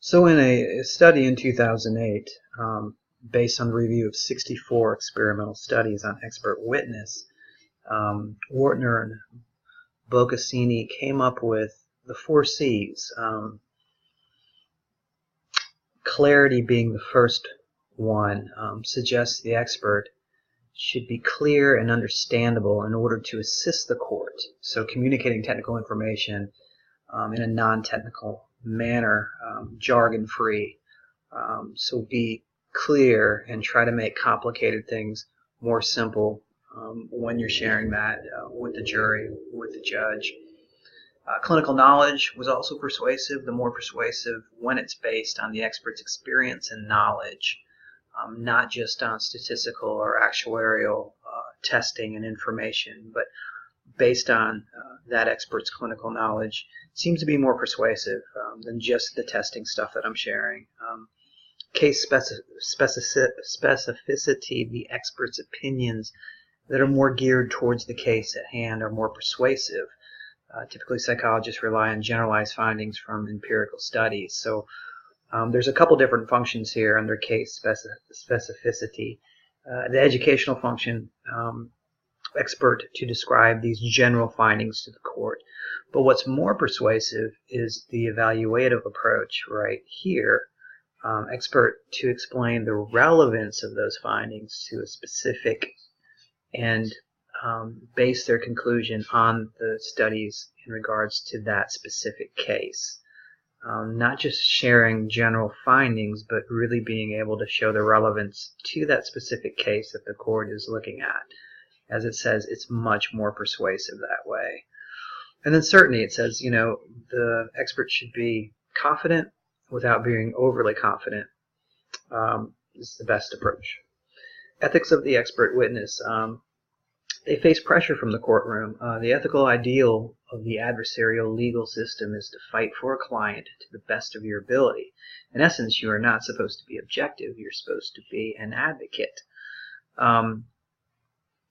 So in a study in 2008, based on the review of 64 experimental studies on expert witness, Kwartner and Boccaccini came up with the 4 C's, clarity being the first one, suggests the expert should be clear and understandable in order to assist the court. So communicating technical information in a non-technical manner, jargon-free. So be clear and try to make complicated things more simple when you're sharing that with the jury, with the judge. Clinical knowledge was also persuasive, the more persuasive when it's based on the expert's experience and knowledge, not just on statistical or actuarial testing and information, but based on that expert's clinical knowledge. Seems to be more persuasive than just the testing stuff that I'm sharing. Case specificity, the expert's opinions that are more geared towards the case at hand are more persuasive. Typically, psychologists rely on generalized findings from empirical studies. So there's a couple different functions here under case specificity. The educational function, expert to describe these general findings to the court. But what's more persuasive is the evaluative approach right here. Expert to explain the relevance of those findings to a specific and base their conclusion on the studies in regards to that specific case. Not just sharing general findings, but really being able to show the relevance to that specific case that the court is looking at. As it says, it's much more persuasive that way. And then certainty, it says, the expert should be confident without being overly confident. Is the best approach. Ethics of the expert witness. They face pressure from the courtroom. The ethical ideal of the adversarial legal system is to fight for a client to the best of your ability. In essence, you are not supposed to be objective. You're supposed to be an advocate.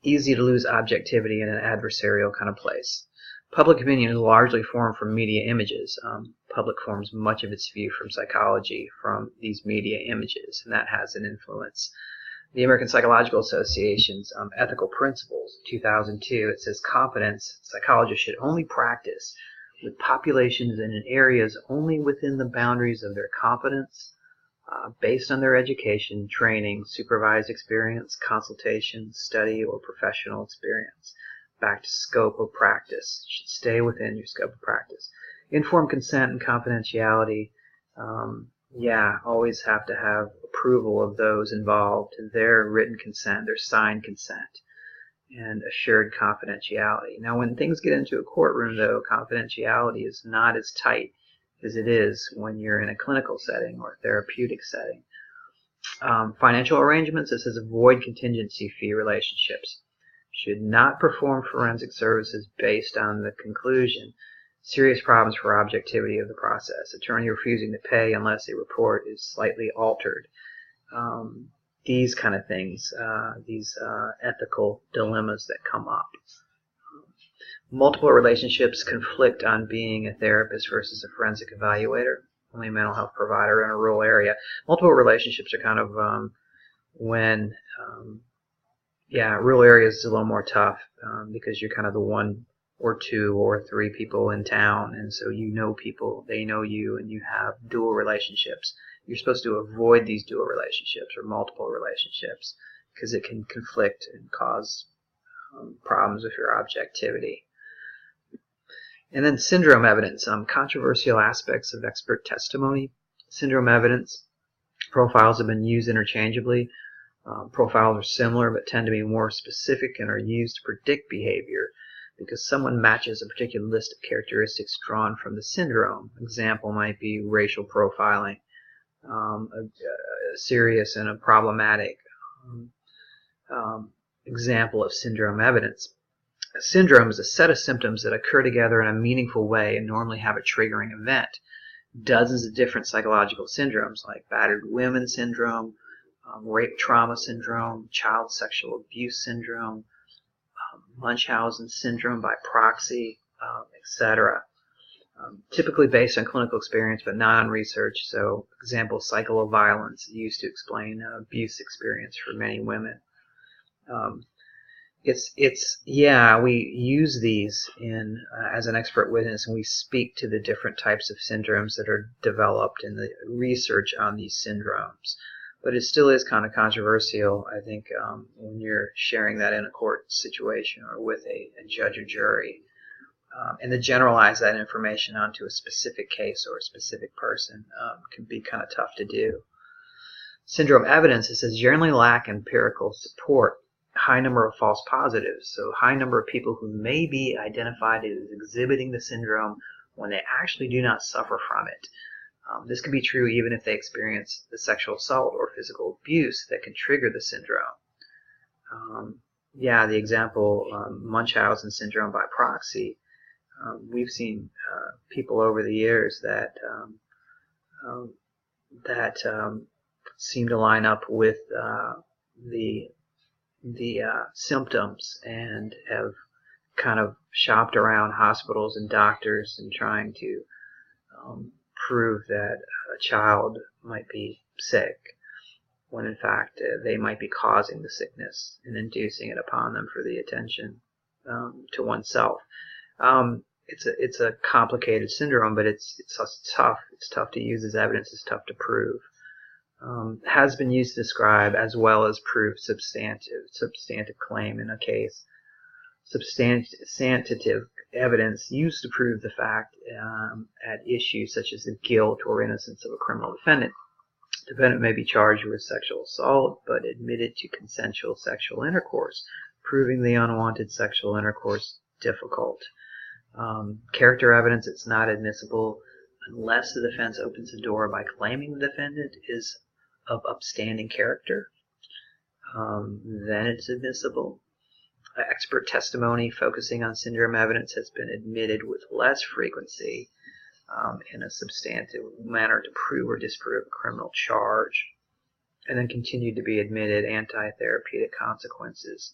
Easy to lose objectivity in an adversarial kind of place. Public opinion is largely formed from media images. Public forms much of its view from psychology, from these media images, and that has an influence. The American Psychological Association's Ethical Principles, 2002, it says competence, psychologists should only practice with populations and in areas only within the boundaries of their competence, based on their education, training, supervised experience, consultation, study, or professional experience. Back to scope of practice. Should stay within your scope of practice. Informed consent and confidentiality. Always have to have approval of those involved, their written consent, their signed consent, and assured confidentiality. Now, when things get into a courtroom, though, confidentiality is not as tight as it is when you're in a clinical setting or a therapeutic setting. Financial arrangements, it says avoid contingency fee relationships. Should not perform forensic services based on the conclusion. Serious problems for objectivity of the process. Attorney refusing to pay unless a report is slightly altered. These kind of things, these ethical dilemmas that come up. Multiple relationships conflict on being a therapist versus a forensic evaluator. Only a mental health provider in a rural area. Multiple relationships are kind of rural areas is a little more tough because you're kind of the one or two or three people in town, and so you know people, they know you, and you have dual relationships. You're supposed to avoid these dual relationships or multiple relationships because it can conflict and cause problems with your objectivity. And then syndrome evidence, controversial aspects of expert testimony. Syndrome evidence profiles have been used interchangeably. Profiles are similar but tend to be more specific and are used to predict behavior because someone matches a particular list of characteristics drawn from the syndrome. Example might be racial profiling, a serious and a problematic example of syndrome evidence. A syndrome is a set of symptoms that occur together in a meaningful way and normally have a triggering event. Dozens of different psychological syndromes like battered women syndrome, rape trauma syndrome, child sexual abuse syndrome, Munchausen syndrome by proxy, etc. typically based on clinical experience but not on research. So, example, cycle of violence used to explain abuse experience for many women. We use these in as an expert witness, and we speak to the different types of syndromes that are developed in the research on these syndromes. But it still is kind of controversial, I think, when you're sharing that in a court situation or with a judge or jury. And to generalize that information onto a specific case or a specific person can be kind of tough to do. Syndrome evidence, it says, generally lack empirical support. High number of false positives, so high number of people who may be identified as exhibiting the syndrome when they actually do not suffer from it. This could be true even if they experience the sexual assault or physical abuse that can trigger the syndrome. The example, Munchausen syndrome by proxy. We've seen people over the years that seem to line up with the symptoms and have kind of shopped around hospitals and doctors and trying to prove that a child might be sick when in fact they might be causing the sickness and inducing it upon them for the attention to oneself. It's a complicated syndrome, but it's tough. It's tough to use as evidence. It's tough to prove. Has been used to describe as well as prove substantive claim in a case. Substantive evidence used to prove the fact at issue, such as the guilt or innocence of a criminal defendant. The defendant may be charged with sexual assault, but admitted to consensual sexual intercourse, proving the unwanted sexual intercourse difficult. Character evidence, it's not admissible unless the defense opens the door by claiming the defendant is of upstanding character. Then it's admissible. Expert testimony focusing on syndrome evidence has been admitted with less frequency in a substantive manner to prove or disprove a criminal charge, and then continued to be admitted anti-therapeutic consequences.